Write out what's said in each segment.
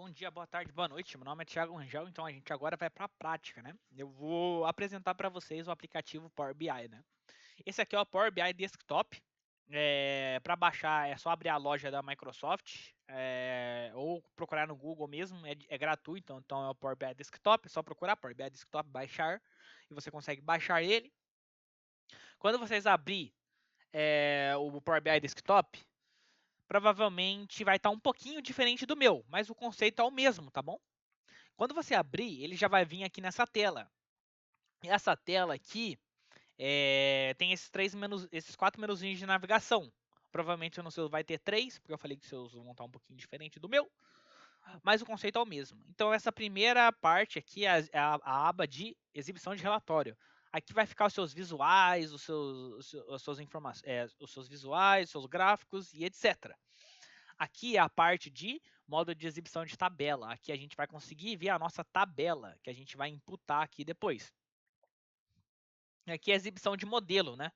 bom dia, boa tarde, boa noite. Meu nome é Thiago Rangel, então a gente agora vai para a prática, né? Eu vou apresentar para vocês o aplicativo Power BI, né? Esse aqui é o Power BI Desktop. Para baixar é só abrir a loja da Microsoft ou procurar no Google mesmo, é gratuito, então é o Power BI Desktop, é só procurar Power BI Desktop, baixar, e você consegue baixar ele. Quando vocês abrir o Power BI Desktop, provavelmente vai estar um pouquinho diferente do meu, mas o conceito é o mesmo, tá bom? Quando você abrir, ele já vai vir aqui nessa tela. E essa tela aqui tem esses 4 menuzinhos de navegação. Provavelmente no seu vai ter 3, porque eu falei que os seus vão estar um pouquinho diferente do meu, mas o conceito é o mesmo. Então essa primeira parte aqui é a aba de exibição de relatório. Aqui vai ficar os seus visuais, as suas informações, os seus visuais, os seus gráficos e etc. Aqui é a parte de modo de exibição de tabela. Aqui a gente vai conseguir ver a nossa tabela, que a gente vai imputar aqui depois. Aqui é a exibição de modelo, né?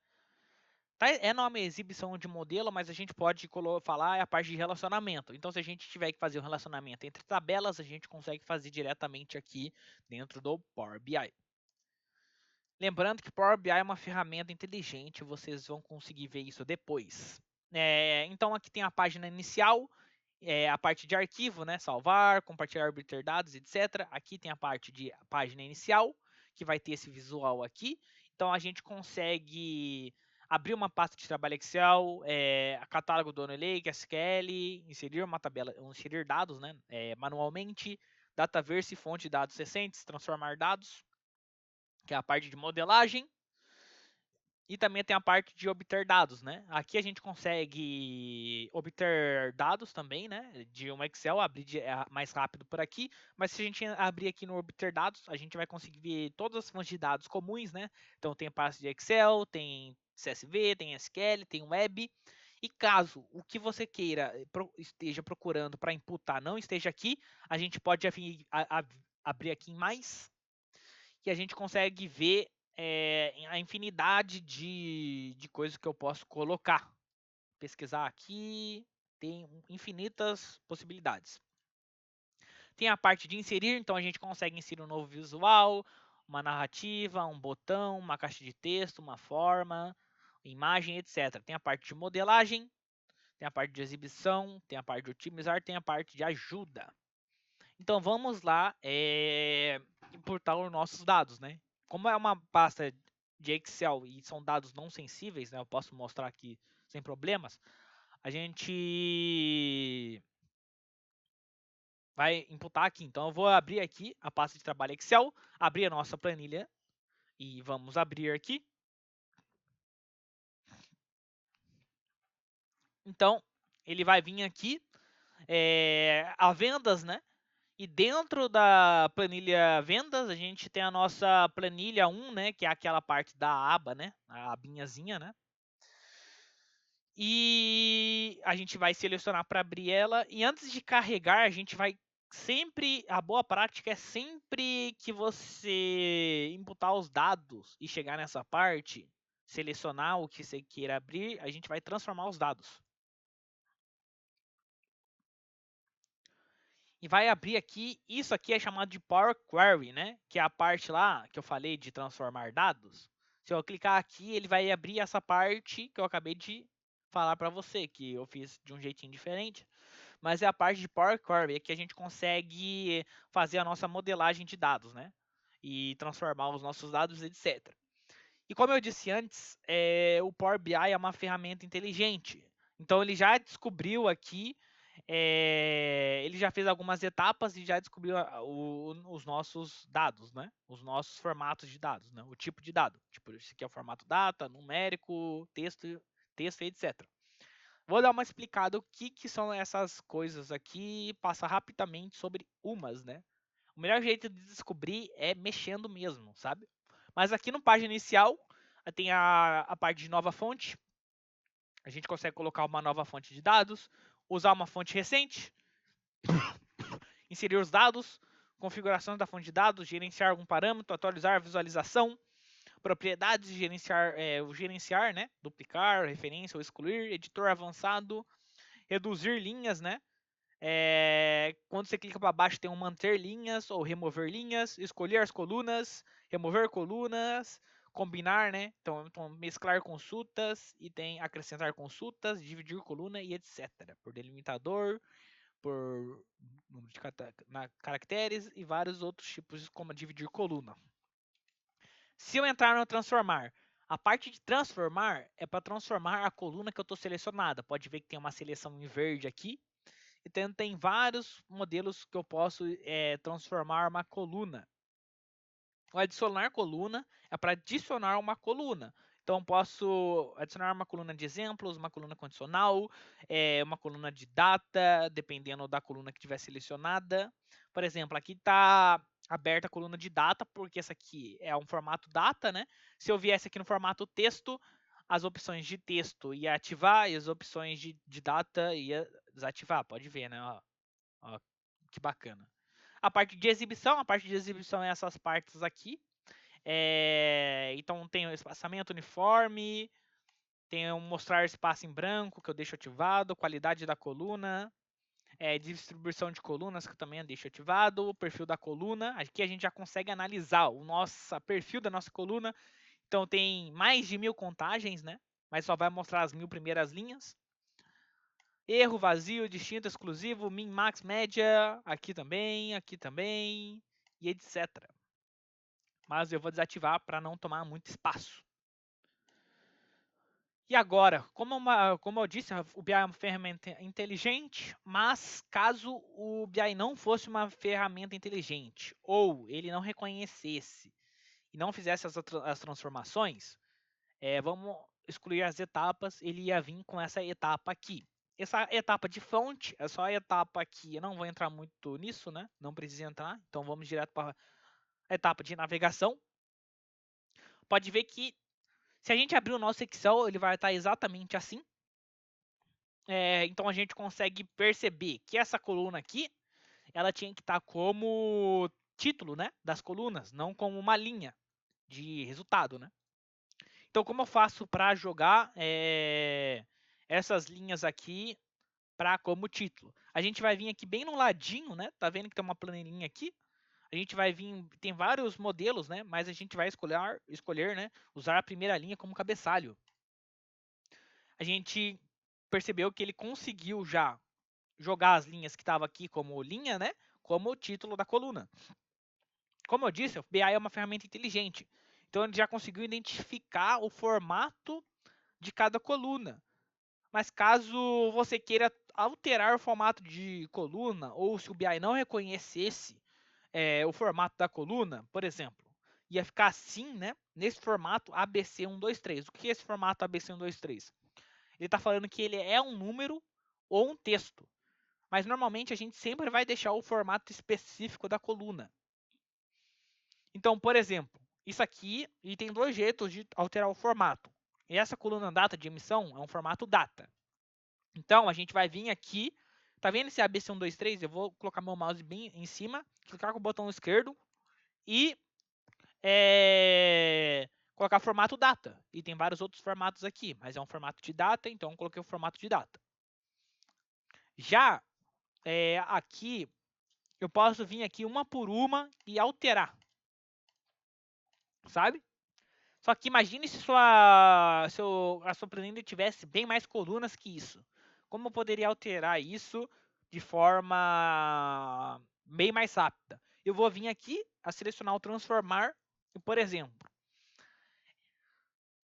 É nome exibição de modelo, mas a gente pode falar a parte de relacionamento. Então, se a gente tiver que fazer um relacionamento entre tabelas, a gente consegue fazer diretamente aqui dentro do Power BI. Lembrando que Power BI é uma ferramenta inteligente, vocês vão conseguir ver isso depois. Então, aqui tem a página inicial, a parte de arquivo, né? Salvar, compartilhar, obter dados, etc. Aqui tem a parte de página inicial, que vai ter esse visual aqui. Então a gente consegue abrir uma pasta de trabalho Excel, catálogo do ONU Lake, SQL, inserir uma tabela, inserir dados, né? Manualmente, Dataverse, fonte de dados recentes, transformar dados, que é a parte de modelagem. E também tem a parte de obter dados, né? Aqui a gente consegue obter dados também, né? De um Excel, abrir mais rápido por aqui. Mas se a gente abrir aqui no obter dados, a gente vai conseguir ver todas as fontes de dados comuns, né? Então tem pasta de Excel, tem CSV, tem SQL, tem web. E caso o que você queira esteja procurando para imputar não esteja aqui, a gente pode abrir aqui em mais que a gente consegue ver a infinidade de coisas que eu posso colocar. Pesquisar aqui, tem infinitas possibilidades. Tem a parte de inserir, então a gente consegue inserir um novo visual, uma narrativa, um botão, uma caixa de texto, uma forma, imagem, etc. Tem a parte de modelagem, tem a parte de exibição, tem a parte de otimizar, tem a parte de ajuda. Então vamos lá importar os nossos dados, né? Como é uma pasta de Excel e são dados não sensíveis, né? Eu posso mostrar aqui sem problemas. A gente vai imputar aqui. Então eu vou abrir aqui a pasta de trabalho Excel, abrir a nossa planilha e vamos abrir aqui. Então ele vai vir aqui a vendas, né? E dentro da planilha vendas, a gente tem a nossa planilha 1, né, que é aquela parte da aba, né, a abinhazinha, né? E a gente vai selecionar para abrir ela e antes de carregar, a gente vai sempre, a boa prática é sempre que você imputar os dados e chegar nessa parte, selecionar o que você queira abrir, a gente vai transformar os dados. E vai abrir aqui, isso aqui é chamado de Power Query, né? Que é a parte lá que eu falei de transformar dados. Se eu clicar aqui, ele vai abrir essa parte que eu acabei de falar para você, que eu fiz de um jeitinho diferente. Mas é a parte de Power Query, é que a gente consegue fazer a nossa modelagem de dados, né? E transformar os nossos dados, etc. E como eu disse antes, o Power BI é uma ferramenta inteligente. Então ele já descobriu aqui ele já fez algumas etapas e já descobriu os nossos dados, né? Os nossos formatos de dados, né? O tipo de dado. Tipo, esse aqui é o formato data, numérico, texto, etc. Vou dar uma explicada o que são essas coisas aqui e passar rapidamente sobre umas, né? O melhor jeito de descobrir é mexendo mesmo, sabe? Mas aqui no página inicial tem a parte de nova fonte. A gente consegue colocar uma nova fonte de dados, usar uma fonte recente, inserir os dados, configuração da fonte de dados, gerenciar algum parâmetro, atualizar a visualização, propriedades, gerenciar, né? Duplicar, referência ou excluir, editor avançado, reduzir linhas, né? Quando você clica para baixo tem um manter linhas ou remover linhas, escolher as colunas, remover colunas, combinar, né? Então mesclar consultas e tem acrescentar consultas, dividir coluna e etc. Por delimitador, por número de caracteres e vários outros tipos como dividir coluna. Se eu entrar no transformar, a parte de transformar é para transformar a coluna que eu estou selecionada. Pode ver que tem uma seleção em verde aqui. Então tem vários modelos que eu posso transformar uma coluna. O adicionar coluna é para adicionar uma coluna. Então posso adicionar uma coluna de exemplos, uma coluna condicional, uma coluna de data, dependendo da coluna que tiver selecionada. Por exemplo, aqui está aberta a coluna de data, porque essa aqui é um formato data, né? Se eu viesse aqui no formato texto, as opções de texto ia ativar e as opções de data ia desativar. Pode ver, né? Ó, que bacana. A parte de exibição é essas partes aqui. Então tem o espaçamento uniforme, tem o mostrar espaço em branco, que eu deixo ativado, qualidade da coluna, distribuição de colunas, que eu também deixo ativado, o perfil da coluna. Aqui a gente já consegue analisar o nosso perfil da nossa coluna. Então tem mais de 1000 contagens, né? Mas só vai mostrar as 1000 primeiras linhas. Erro, vazio, distinto, exclusivo, min, max, média, aqui também, e etc. Mas eu vou desativar para não tomar muito espaço. E agora, como eu disse, o BI é uma ferramenta inteligente, mas caso o BI não fosse uma ferramenta inteligente, ou ele não reconhecesse e não fizesse as transformações, vamos excluir as etapas, ele ia vir com essa etapa aqui. Essa etapa de fonte é só a etapa aqui, eu não vou entrar muito nisso, né? Não precisa entrar, então vamos direto para a etapa de navegação. Pode ver que se a gente abrir o nosso Excel, ele vai estar exatamente assim. Então a gente consegue perceber que essa coluna aqui, ela tinha que estar como título, né, das colunas, não como uma linha de resultado, né? Então como eu faço para jogar essas linhas aqui para como título? A gente vai vir aqui bem no ladinho, né? Tá vendo que tem uma planilhinha aqui? A gente vai vir, tem vários modelos, né? Mas a gente vai escolher, né? Usar a primeira linha como cabeçalho. A gente percebeu que ele conseguiu já jogar as linhas que estavam aqui como linha, né? Como o título da coluna. Como eu disse, o BI é uma ferramenta inteligente. Então ele já conseguiu identificar o formato de cada coluna. Mas caso você queira alterar o formato de coluna, ou se o BI não reconhecesse o formato da coluna, por exemplo, ia ficar assim, né? Nesse formato ABC123. O que é esse formato ABC123? Ele está falando que ele é um número ou um texto. Mas normalmente a gente sempre vai deixar o formato específico da coluna. Então, por exemplo, isso aqui, e tem dois jeitos de alterar o formato. E essa coluna data de emissão é um formato data. Então, a gente vai vir aqui, tá vendo esse ABC123? Eu vou colocar meu mouse bem em cima, clicar com o botão esquerdo e colocar formato data. E tem vários outros formatos aqui, mas é um formato de data, então eu coloquei o formato de data. Já aqui, eu posso vir aqui uma por uma e alterar, sabe? Só que imagine se a sua planilha tivesse bem mais colunas que isso. Como eu poderia alterar isso de forma bem mais rápida? Eu vou vir aqui a selecionar o transformar e, por exemplo,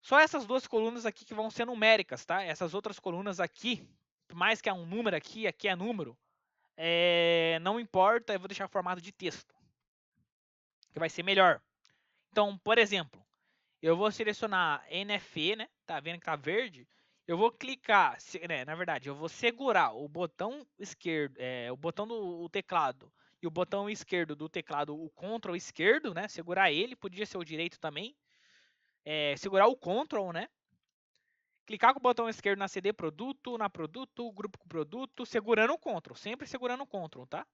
só essas duas colunas aqui que vão ser numéricas, tá? Essas outras colunas aqui, por mais que é um número aqui é número, não importa, eu vou deixar o formato de texto, que vai ser melhor. Então, por exemplo, eu vou selecionar NFE, né? Tá vendo que tá verde? Eu vou clicar, né, na verdade, eu vou segurar o botão esquerdo, o botão do teclado e o botão esquerdo do teclado, o Ctrl esquerdo, né? Segurar ele, podia ser o direito também. Segurar o Ctrl, né? Clicar com o botão esquerdo na CD produto, grupo com produto, segurando o Ctrl, sempre segurando o Ctrl, tá?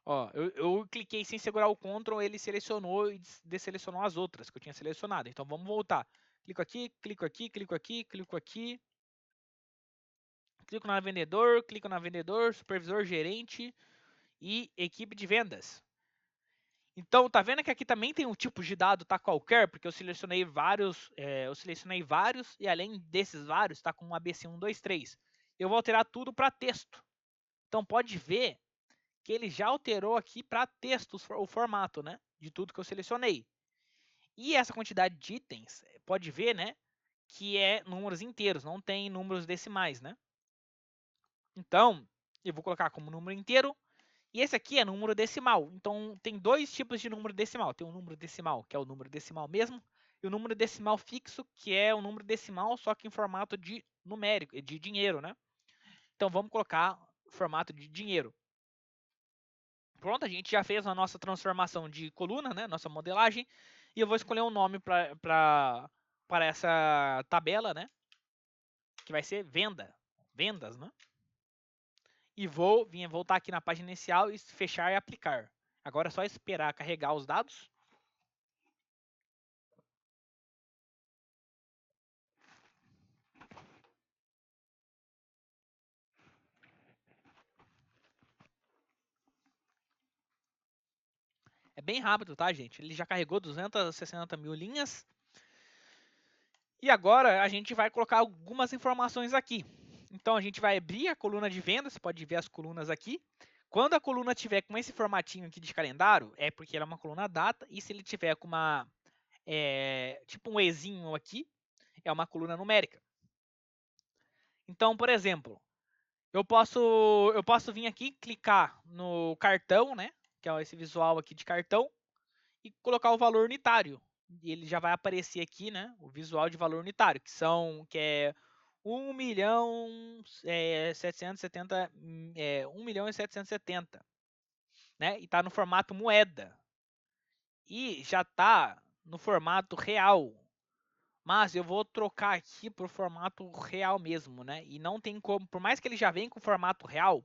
Ó, eu cliquei sem segurar o Ctrl, ele selecionou e desselecionou as outras que eu tinha selecionado. Então vamos voltar. Clico aqui, clico aqui, clico aqui, clico aqui. clico na vendedor, supervisor, gerente e equipe de vendas. Então, tá vendo que aqui também tem um tipo de dado, tá qualquer, porque eu selecionei vários e além desses vários, tá com um ABC123. Eu vou alterar tudo para texto. Então, pode ver que ele já alterou aqui para texto o formato, né, de tudo que eu selecionei. E essa quantidade de itens, pode ver, né, que é números inteiros, não tem números decimais, né? Então, eu vou colocar como número inteiro. E esse aqui é número decimal. Então, tem dois tipos de número decimal. Tem o número decimal, que é o número decimal mesmo, e o número decimal fixo, que é o número decimal, só que em formato de numérico, de dinheiro, né? Então, vamos colocar o formato de dinheiro. Pronto, a gente já fez a nossa transformação de coluna, né? Nossa modelagem. E eu vou escolher um nome para essa tabela, né? Que vai ser venda. Vendas, né? E vou voltar aqui na página inicial e fechar e aplicar. Agora é só esperar carregar os dados. É bem rápido, tá, gente? Ele já carregou 260 mil linhas. E agora a gente vai colocar algumas informações aqui. Então a gente vai abrir a coluna de venda, você pode ver as colunas aqui. Quando a coluna tiver com esse formatinho aqui de calendário, é porque ela é uma coluna data. E se ele tiver com uma tipo um Ezinho aqui, é uma coluna numérica. Então, por exemplo, eu posso vir aqui, clicar no cartão, né? Que é esse visual aqui de cartão, e colocar o valor unitário. E ele já vai aparecer aqui, né? O visual de valor unitário, que é 1.770, 1.770, né? E está no formato moeda. E já está no formato real. Mas eu vou trocar aqui para o formato real mesmo, né? E não tem como, por mais que ele já venha com o formato real,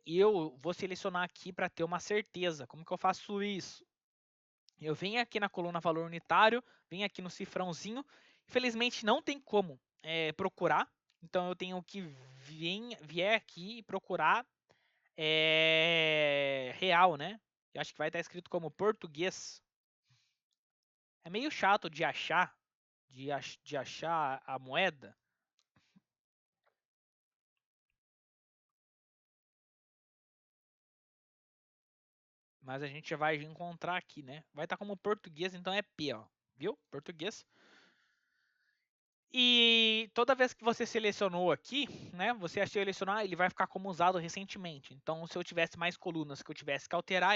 eu vou selecionar aqui para ter uma certeza. Como que eu faço isso? Eu venho aqui na coluna valor unitário, venho aqui no cifrãozinho. Infelizmente não tem como procurar, então eu tenho que vier aqui e procurar real, né? Eu acho que vai estar escrito como português. É meio chato de achar, de achar a moeda. Mas a gente já vai encontrar aqui, né? Vai estar como português, então é P, ó. Viu? Português. E toda vez que você selecionou aqui, né? Você selecionar, ele vai ficar como usado recentemente. Então, se eu tivesse mais colunas que eu tivesse que alterar,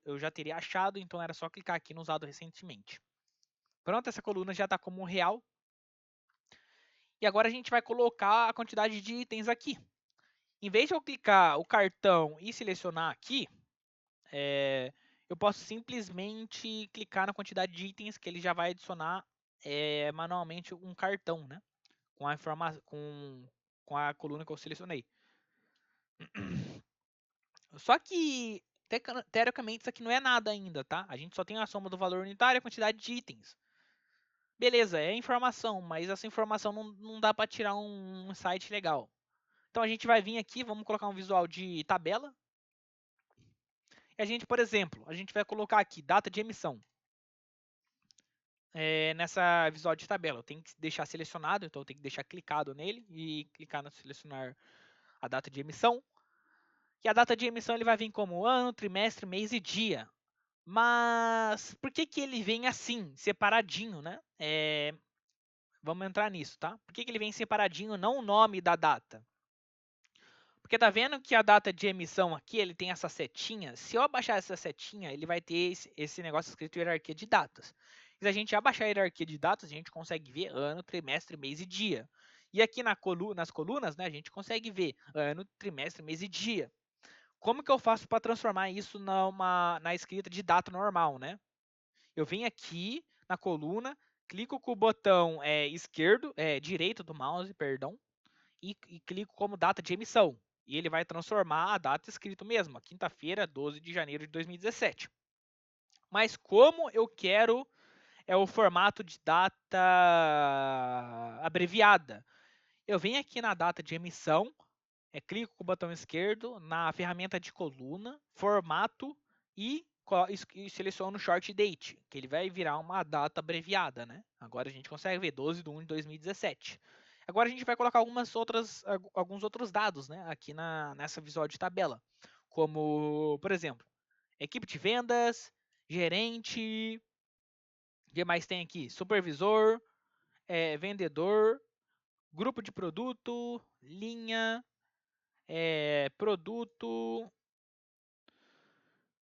eu já teria achado, então era só clicar aqui no usado recentemente. Pronto, essa coluna já está como real. E agora a gente vai colocar a quantidade de itens aqui. Em vez de eu clicar o cartão e selecionar aqui, eu posso simplesmente clicar na quantidade de itens que ele já vai adicionar manualmente um cartão, né? Com a informação, com a coluna que eu selecionei. Só que, teoricamente, isso aqui não é nada ainda, tá? A gente só tem a soma do valor unitário e a quantidade de itens. Beleza, é informação, mas essa informação não dá para tirar um site legal. Então a gente vai vir aqui, vamos colocar um visual de tabela. E a gente, por exemplo, a gente vai colocar aqui data de emissão. Nessa visual de tabela, eu tenho que deixar selecionado, então eu tenho que deixar clicado nele e clicar no selecionar a data de emissão. E a data de emissão ele vai vir como ano, trimestre, mês e dia. Mas por que ele vem assim, separadinho, né? Vamos entrar nisso, tá? Por que ele vem separadinho, não o nome da data? Porque tá vendo que a data de emissão aqui, ele tem essa setinha. Se eu abaixar essa setinha, ele vai ter esse negócio escrito hierarquia de datas. Se a gente abaixar a hierarquia de datas, a gente consegue ver ano, trimestre, mês e dia. E aqui nas colunas, né, a gente consegue ver ano, trimestre, mês e dia. Como que eu faço para transformar isso na escrita de data normal, né? Eu venho aqui na coluna, clico com o botão direito do mouse, perdão, e clico como data de emissão. E ele vai transformar a data escrito mesmo, quinta-feira, 12 de janeiro de 2017. Mas como eu quero o formato de data abreviada, Eu venho aqui na data de emissão, clico com o botão esquerdo na ferramenta de coluna, formato e seleciono short date, que ele vai virar uma data abreviada, né? Agora a gente consegue ver 12/1/2017. Agora a gente vai colocar alguns outros dados, né? Aqui nessa visual de tabela, como, por exemplo, equipe de vendas, gerente, o que mais tem aqui? Supervisor, vendedor, grupo de produto, linha, produto,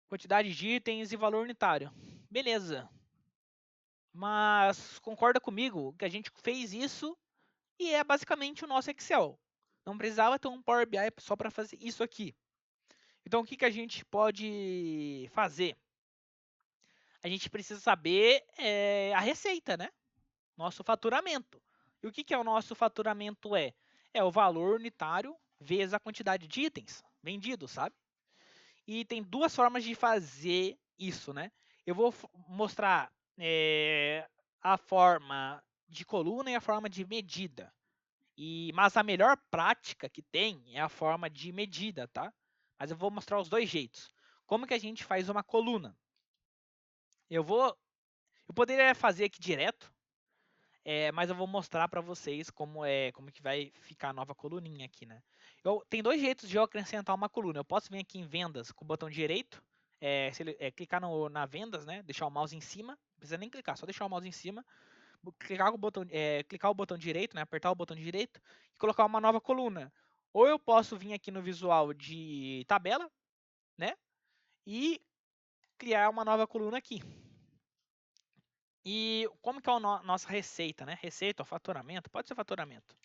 quantidade de itens e valor unitário. Beleza. Mas concorda comigo que a gente fez isso e é basicamente o nosso Excel. Não precisava ter um Power BI só para fazer isso aqui. Então o que a gente pode fazer? A gente precisa saber a receita, né? Nosso faturamento. E o que é o nosso faturamento? É o valor unitário vezes a quantidade de itens vendidos, sabe? E tem duas formas de fazer isso, né? Eu vou mostrar a forma de coluna e a forma de medida. Mas a melhor prática que tem é a forma de medida, tá? Mas eu vou mostrar os dois jeitos. Como que a gente faz uma coluna? Eu poderia fazer aqui direto, mas eu vou mostrar para vocês como que vai ficar a nova coluninha aqui, né? Tem dois jeitos de eu acrescentar uma coluna. Eu posso vir aqui em vendas com o botão direito, clicar na vendas, né? Deixar o mouse em cima, não precisa nem clicar, só deixar o mouse em cima, clicar o botão direito, né? Apertar o botão direito e colocar uma nova coluna. Ou eu posso vir aqui no visual de tabela, né? E criar uma nova coluna aqui. E como que é a nossa receita, né? Receita ou faturamento? Pode ser faturamento.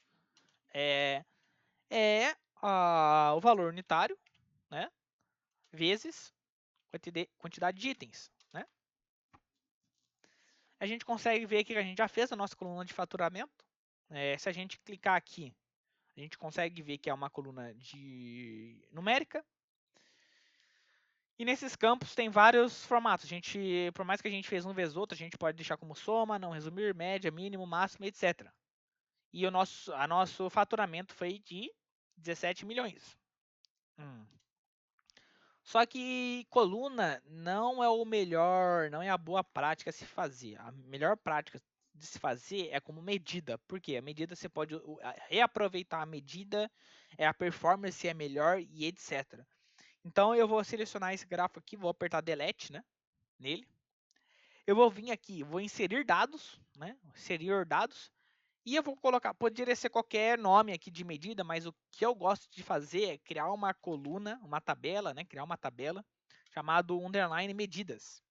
O valor unitário, né? Vezes quantidade de itens, né? A gente consegue ver aqui que a gente já fez a nossa coluna de faturamento. Se a gente clicar aqui, a gente consegue ver que é uma coluna de numérica. E nesses campos tem vários formatos. Por mais que a gente fez um vezes outro, a gente pode deixar como soma, não resumir, média, mínimo, máximo, etc. E o nosso faturamento foi de 17 milhões. Só que coluna não é o melhor, não é a boa prática a se fazer. A melhor prática de se fazer é como medida. Por quê? A medida você pode reaproveitar a medida, a performance é melhor e etc. Então eu vou selecionar esse gráfico aqui, vou apertar Delete, né, nele. Eu vou vir aqui, vou inserir dados, né, inserir dados. E eu vou colocar, poderia ser qualquer nome aqui de medida, mas o que eu gosto de fazer é criar uma coluna, uma tabela, né? Criar uma tabela chamado underline medidas,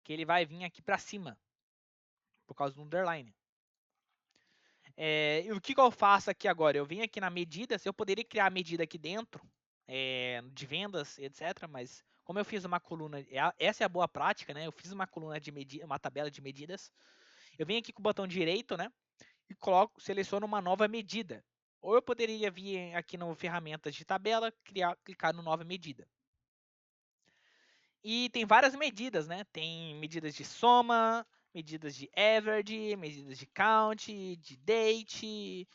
que ele vai vir aqui para cima por causa do underline. E o que eu faço aqui agora? Eu venho aqui na medidas, eu poderia criar a medida aqui dentro de vendas, etc. Mas como eu fiz uma coluna, essa é a boa prática, né? Eu fiz uma coluna de medida, uma tabela de medidas. Eu venho aqui com o botão direito, né? E seleciono uma nova medida. Ou eu poderia vir aqui no ferramentas de tabela, clicar no nova medida. E tem várias medidas, né? Tem medidas de soma, medidas de average, medidas de count, de date,